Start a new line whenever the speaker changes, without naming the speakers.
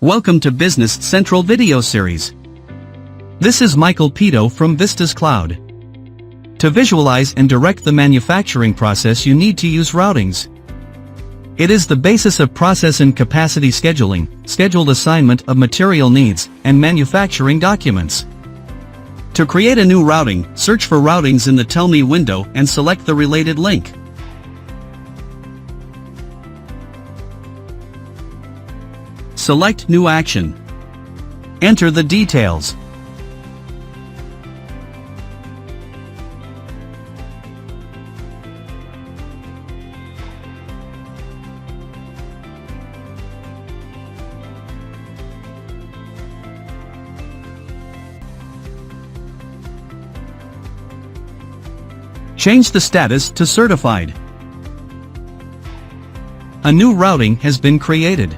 Welcome to Business Central video series. This is Michael Pito from Vistas Cloud. To visualize and direct the manufacturing process, you need to use routings. It is the basis of process and capacity scheduling, scheduled assignment of material needs, and manufacturing documents. To create a new routing, search for routings in the Tell Me window and select the related link. Select New Action. Enter the details. Change the status to Certified. A new routing has been created.